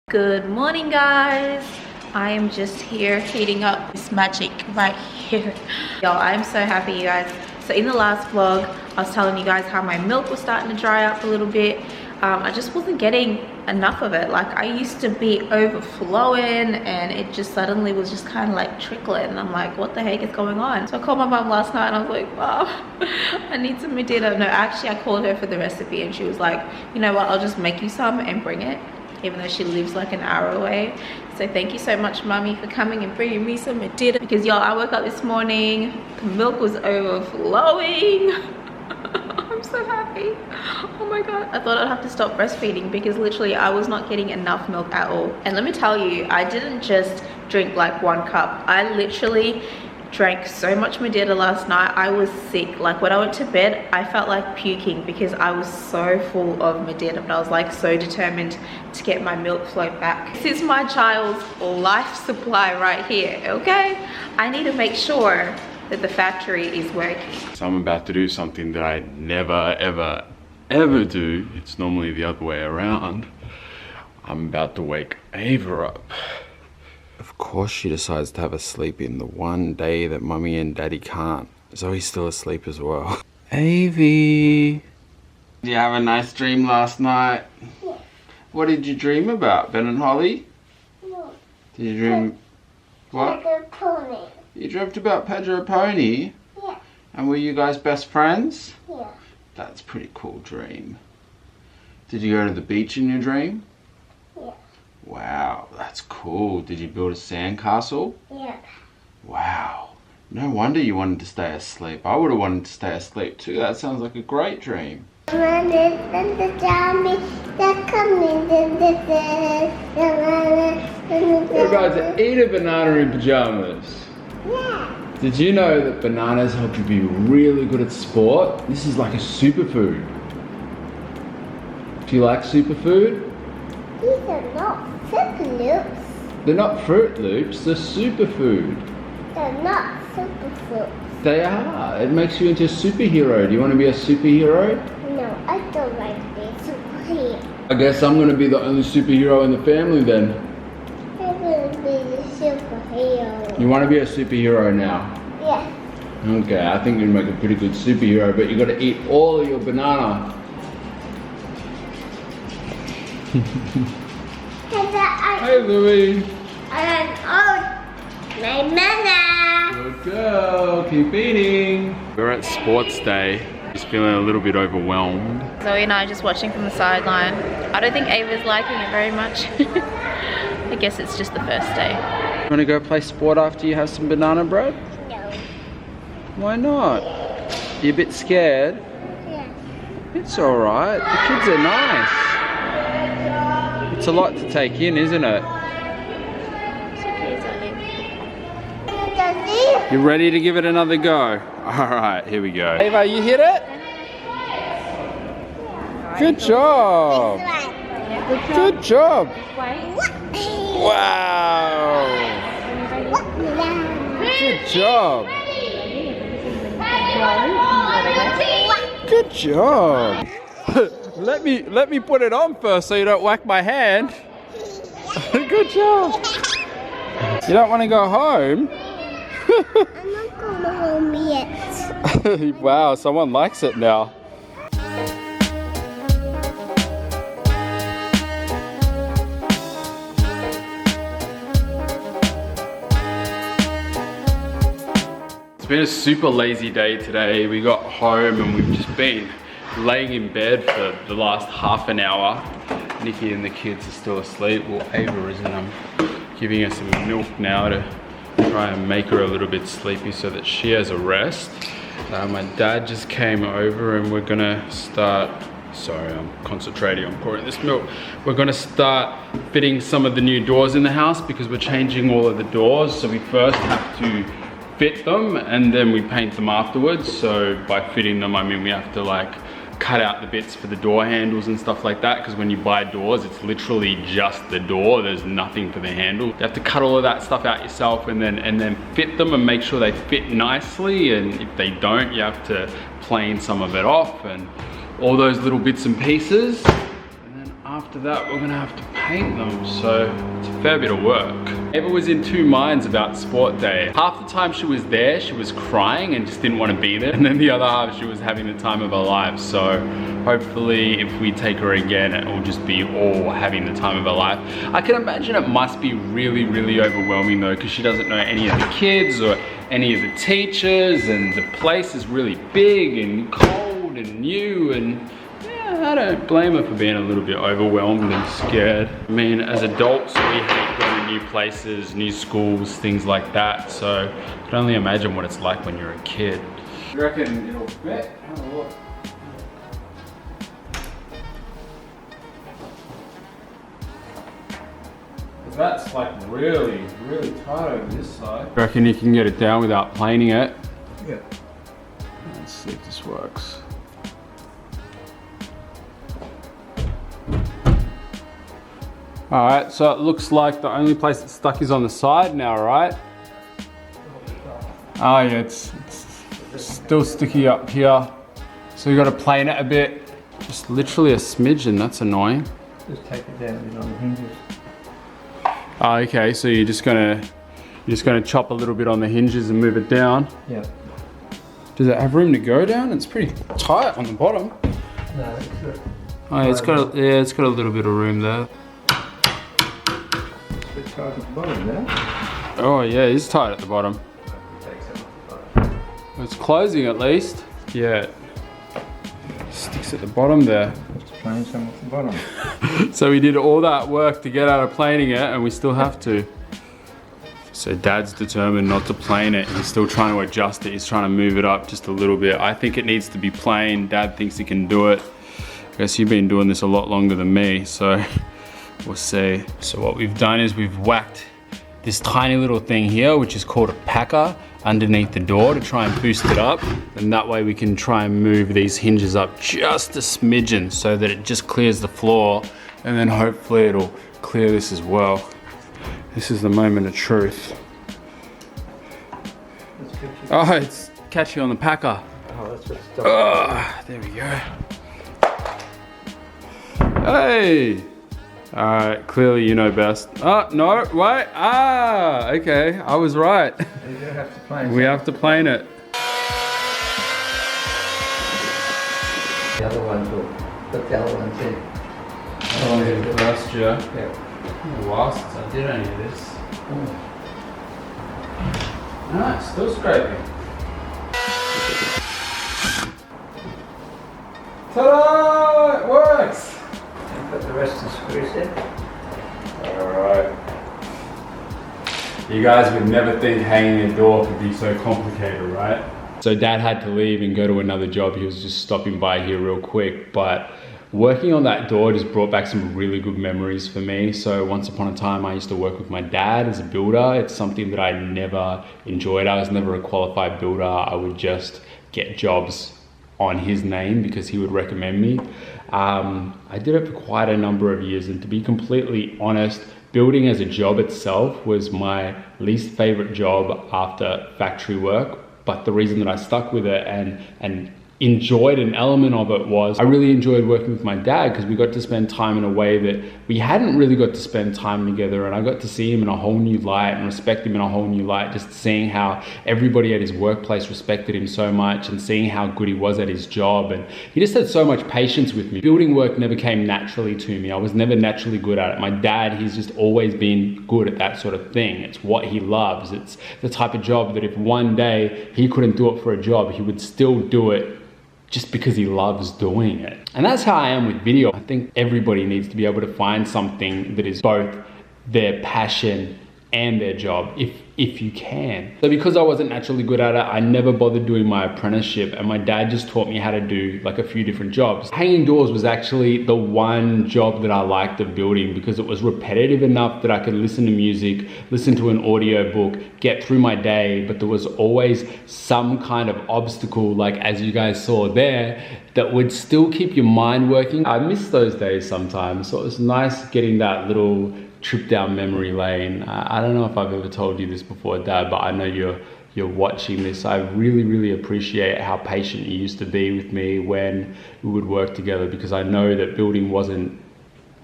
Good morning, guys. I am just here heating up this magic right here. Yo, I'm so happy, you guys. So in the last vlog, I was telling you guys how my milk was starting to dry up a little bit. I just wasn't getting enough of it. Like, I used to be overflowing and it just suddenly was just kind of like trickling. And I'm like, what the heck is going on? So I called my mom last night and I was like, Mom, I need some Medina. No, actually I called her for the recipe and she was like, you know what, I'll just make you some and bring it, even though she lives like an hour away. So thank you so much, Mommy, for coming and bringing me some Medina, because y'all, I woke up this morning, the milk was overflowing. I'm so happy. Oh my god, I thought I'd have to stop breastfeeding because literally I was not getting enough milk at all. And let me tell you, I didn't just drink like 1 cup. I literally drank so much Medina last night. I was sick. Like, when I went to bed, I felt like puking because I was so full of Medina, but I was like so determined to get my milk flow back. This is my child's life supply right here, okay? I need to make sure that the factory is working. So I'm about to do something that I never, ever do. It's normally the other way around. I'm about to wake Ava up. Of course she decides to have a sleep in the one day that Mummy and Daddy can't. Zoe's still asleep as well. Avie! Did you have a nice dream last night? Yeah. What did you dream about? Ben and Holly? No. Did you dream... What? Like a pony. You dreamt about Pedro Pony? Yeah. And were you guys best friends? Yeah. That's a pretty cool dream. Did you go to the beach in your dream? Yeah. Wow, that's cool. Did you build a sandcastle? Yeah. Wow. No wonder you wanted to stay asleep. I would have wanted to stay asleep too. That sounds like a great dream. When the zombie that coming, We're about to eat a banana in pajamas. Yeah. Did you know that bananas help you be really good at sport? This is like a superfood. Do you like superfood? These are not Fruit Loops. They're not Fruit Loops, they're superfood. They're not superfoods. They are. It makes you into a superhero. Do you want to be a superhero? No, I don't like to be superhero. I guess I'm going to be the only superhero in the family then. I'm gonna be the superhero. You want to be a superhero now? Yeah. Okay, I think you'd make a pretty good superhero, but you got to eat all of your banana. Hey, Louie. My mother. Good girl. Keep eating. We're at sports day. Just feeling a little bit overwhelmed. Zoe and I are just watching from the sideline. I don't think Ava's liking it very much. I guess it's just the first day. You want to go play sport after you have some banana bread? No. Why not? You a bit scared? Yeah. It's alright. The kids are nice. It's a lot to take in, isn't it? You ready to give it another go? Alright, here we go. Ava, you hit it? Good job. Good job. Wow. Good job. Good job. let me put it on first so you don't whack my hand. Good job. You don't want to go home? I'm not going home yet. Wow, someone likes it now. It's been a super lazy day today. We got home and we've just been laying in bed for the last half an hour. Nikki and the kids are still asleep. Well, Ava isn't. I'm giving her some milk now to try and make her a little bit sleepy so that she has a rest. My dad just came over and we're gonna start, sorry, I'm concentrating on pouring this milk. We're gonna start fitting some of the new doors in the house because we're changing all of the doors. So we first have to fit them and then we paint them afterwards. So by fitting them, I mean we have to like cut out the bits for the door handles and stuff like that, because when you buy doors it's literally just the door, there's nothing for the handle. You have to cut all of that stuff out yourself and then fit them and make sure they fit nicely, and if they don't you have to plane some of it off and all those little bits and pieces. And then after that we're gonna have to paint them, so it's a fair bit of work. Ava was in two minds about sport day. Half the time she was there, she was crying and just didn't want to be there, and then the other half she was having the time of her life. So hopefully if we take her again, it will just be all having the time of her life. I can imagine it must be really, really overwhelming though, because she doesn't know any of the kids or any of the teachers, and the place is really big and cold and new, and I don't blame her for being a little bit overwhelmed and scared. I mean, as adults, we hate going to new places, new schools, things like that. So I can only imagine what it's like when you're a kid. You reckon it'll fit? Have a look. That's like really, really tight over this side. I reckon you can get it down without planing it? Yeah. Let's see if this works. Alright, so it looks like the only place it's stuck is on the side now, right? Oh yeah, it's still sticky up here. So you gotta plane it a bit. Just literally a smidgen, that's annoying. Just take it down a bit on the hinges. Oh, okay, so you're just gonna chop a little bit on the hinges and move it down. Yeah. Does it have room to go down? It's pretty tight on the bottom. No, it's Oh, yeah, it's got a little bit of room there. a bit tight at the bottom now. Oh yeah, it's tight at the bottom. Take some off the bottom. It's closing at least. Yeah. Sticks at the bottom there. Just plane some off the bottom. So we did all that work to get out of planing it, and we still have to. So Dad's determined not to plane it. He's still trying to adjust it. He's trying to move it up just a little bit. I think it needs to be plain. Dad thinks he can do it. I guess you've been doing this a lot longer than me, so we'll see. So what we've done is we've whacked this tiny little thing here, which is called a packer, underneath the door to try and boost it up. And that way we can try and move these hinges up just a smidgen so that it just clears the floor. And then hopefully it'll clear this as well. This is the moment of truth. Oh, it's catchy on the packer. Oh, that's what's done. There we go. Hey! Alright, clearly you know best. Oh, no, wait. Ah, okay, I was right. You don't have to plane. We have to plane it. The other ones will put the other ones in. Oh, yeah, last year. Yeah. Whilst I did any of this. No, it's still scraping. Ta-da! It works! And put the rest of the screws in. Alright. You guys would never think hanging a door could be so complicated, right? So Dad had to leave and go to another job. He was just stopping by here real quick, but working on that door just brought back some really good memories for me. So once upon a time, I used to work with my dad as a builder. It's something that I never enjoyed. I was never a qualified builder. I would just get jobs on his name because he would recommend me. I did it for quite a number of years, and to be completely honest, building as a job itself was my least favorite job after factory work. But the reason that I stuck with it and enjoyed an element of it was I really enjoyed working with my dad because we got to spend time in a way that we hadn't really got to spend time together, and I got to see him in a whole new light and respect him in a whole new light, just seeing how everybody at his workplace respected him so much and seeing how good he was at his job. And he just had so much patience with me. Building work never came naturally to me. I was never naturally good at it. My dad, he's just always been good at that sort of thing. It's what he loves. It's the type of job that if one day he couldn't do it for a job, he would still do it just because he loves doing it. And that's how I am with video. I think everybody needs to be able to find something that is both their passion and their job, if you can. So because I wasn't naturally good at it, I never bothered doing my apprenticeship, and my dad just taught me how to do like a few different jobs. Hanging doors was actually the one job that I liked of building because it was repetitive enough that I could listen to music, listen to an audio book, get through my day, but there was always some kind of obstacle, like as you guys saw there, that would still keep your mind working. I miss those days sometimes, so it was nice getting that little trip down memory lane. I don't know if I've ever told you this before, Dad, but I know you're watching this. I really appreciate how patient you used to be with me when we would work together, because I know that building wasn't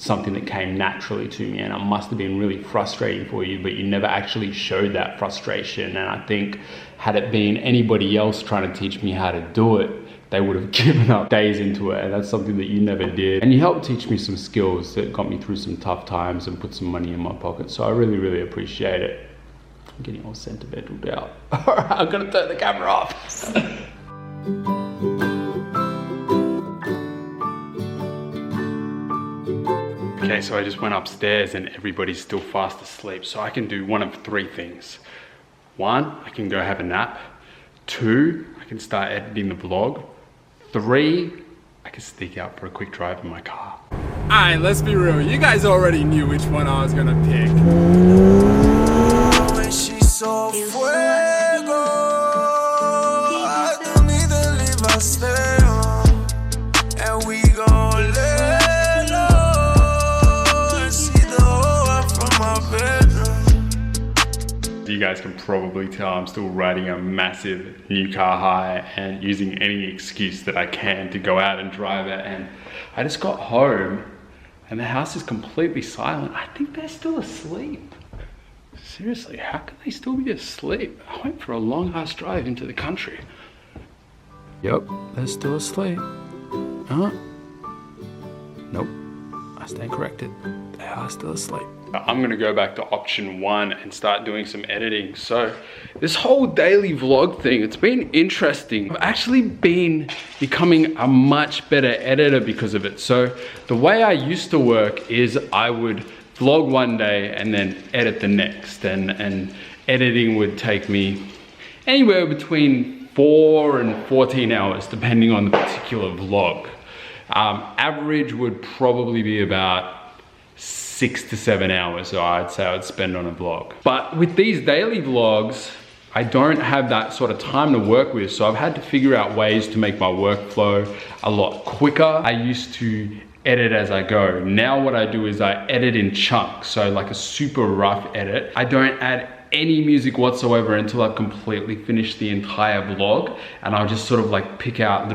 something that came naturally to me, and it must have been really frustrating for you, but you never actually showed that frustration. And I think had it been anybody else trying to teach me how to do it, they would have given up days into it, and that's something that you never did. And you helped teach me some skills that got me through some tough times and put some money in my pocket, so I really, really appreciate it. I'm getting all sentimental now. All right, I'm gonna turn the camera off. Okay, so I just went upstairs and everybody's still fast asleep. So I can do one of three things. One, I can go have a nap. Two, I can start editing the vlog. Three, I can sneak out for a quick drive in my car. Alright, let's be real. You guys already knew which one I was gonna pick. When she saw fuego, I don't need to leave, I stay home. And we gon' lay low and see the whole world from my bedroom. You guys can probably tell I'm still riding a massive new car high and using any excuse that I can to go out and drive it. And I just got home and the house is completely silent. I think they're still asleep. Seriously, how can they still be asleep? I went for a long ass drive into the country. Yep, they're still asleep. Nope, I stand corrected. They are still asleep. I'm gonna go back to option one and start doing some editing. So this whole daily vlog thing, it's been interesting. I've actually been becoming a much better editor because of it. So the way I used to work is I would vlog one day and then edit the next. And editing would take me anywhere between 4 and 14 hours, depending on the particular vlog. Average would probably be about 6 to 7 hours, so I'd say I would spend on a vlog. But with these daily vlogs, I don't have that sort of time to work with, so I've had to figure out ways to make my workflow a lot quicker. I used to edit as I go. Now what I do is I edit in chunks, so like a super rough edit. I don't add any music whatsoever until I've completely finished the entire vlog, and I'll just sort of like pick out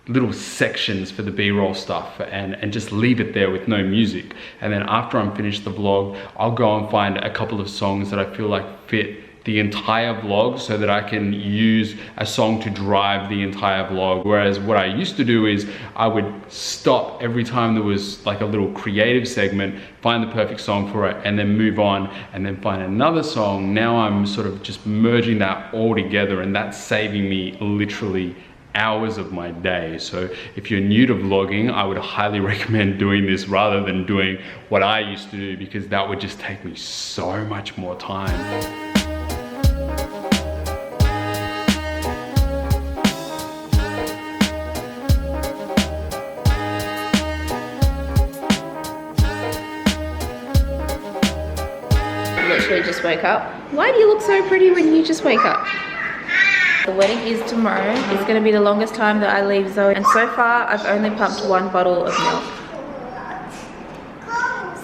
little sections for the B-roll stuff and just leave it there with no music. And then after I'm finished the vlog, I'll go and find a couple of songs that I feel like fit the entire vlog so that I can use a song to drive the entire vlog. Whereas what I used to do is I would stop every time there was like a little creative segment, find the perfect song for it, and then move on and then find another song. Now I'm sort of just merging that all together, and that's saving me literally hours of my day. So if you're new to vlogging, I would highly recommend doing this rather than doing what I used to do, because that would just take me so much more time. Literally just woke up. Why do you look so pretty when you just wake up? The wedding is tomorrow. It's going to be the longest time that I leave Zoe, and so far I've only pumped 1 bottle of milk.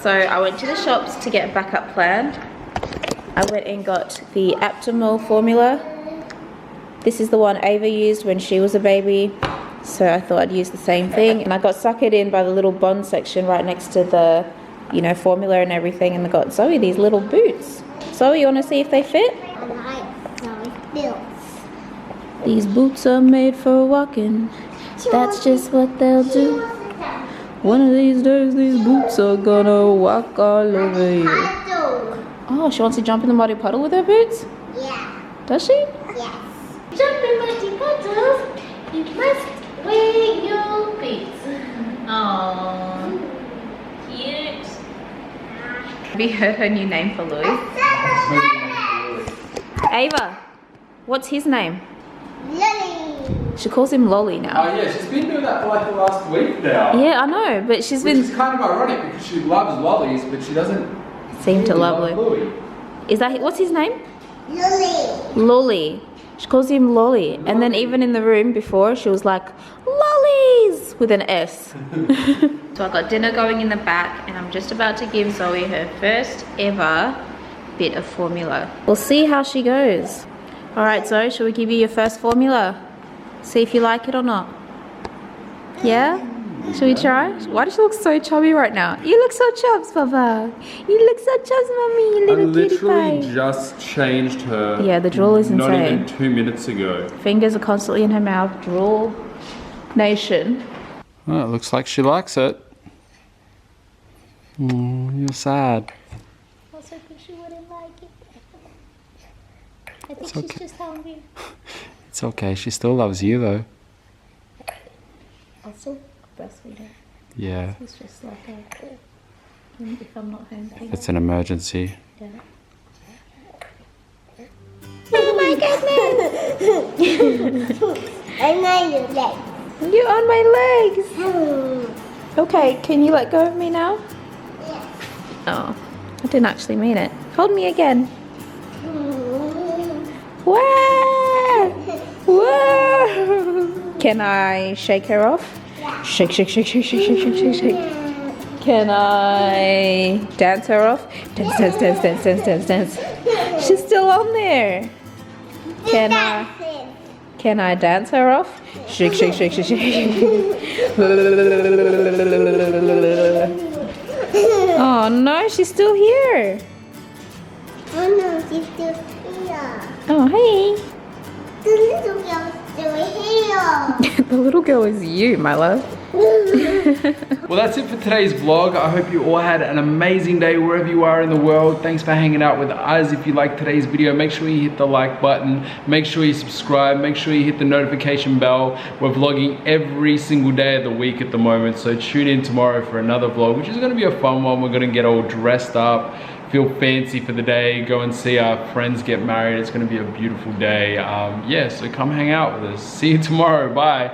So I went to the shops to get a backup plan. I went and got the Aptamil formula. This is the one Ava used when she was a baby, so I thought I'd use the same thing. And I got suckered in by the little bond section right next to the, you know, formula and everything, and I got Zoe these little boots. Zoe, you want to see if they fit? I like Zoe's boots. These boots are made for walking. That's just what they'll do. One of these days, these boots are gonna walk all over you. Oh, she wants to jump in the muddy puddle with her boots? Yeah. Does she? Yes. Jump in muddy puddles. You must wear your boots. Aww. Cute. Have you heard her new name for Louis? Ava, what's his name? Lily. She calls him Lolly now. Oh yeah, she's been doing that for like the last week now. Yeah, I know, but she's Which been... is kind of ironic because she loves lollies, but she doesn't seem to love Louis. Louis. Is that... what's his name? Lily. Lolly. She calls him Lolly. And then even in the room before, she was like, Lollies! With an S. So I got dinner going in the back, and I'm just about to give Zoe her first ever bit of formula. We'll see how she goes. All right, Zoe, shall we give you your first formula? See if you like it or not. Yeah? Should we try? Why does she look so chubby right now? You look so chubs, Papa. You look so chubs, Mommy. You I little cutie literally pie. just changed her. Yeah, the drool is not insane. even 2 minutes ago. Fingers are constantly in her mouth. Drool nation. Oh, it looks like she likes it. You're sad. Also, because she wouldn't like it. I think It's she's okay. just hungry. It's okay. She still loves you though. Also, breastfeed her. Yeah. It's just like if I'm not home. Thing. It's an emergency. Yeah. Oh my goodness! I know your legs. You're on my legs. Okay, can you let go of me now? Yes. Oh, I didn't actually mean it. Hold me again. Wow! Whoa! Can I shake her off? Shake, shake, shake, shake, shake, shake, shake, shake, shake. Can I dance her off? Dance, dance, dance, dance, dance, dance, dance. She's still on there. Can I dance her off? Shake, shake, shake, shake, shake. Oh no, she's still here. Oh no, she's still here. Oh hey. The little girl's still here. The little girl is you, my love. Well, that's it for today's vlog. I hope you all had an amazing day wherever you are in the world. Thanks for hanging out with us. If you liked today's video, make sure you hit the like button. Make sure you subscribe. Make sure you hit the notification bell. We're vlogging every single day of the week at the moment. So tune in tomorrow for another vlog, which is going to be a fun one. We're going to get all dressed up, feel fancy for the day, go and see our friends get married. It's going to be a beautiful day. Yeah, so come hang out with us. See you tomorrow. Bye.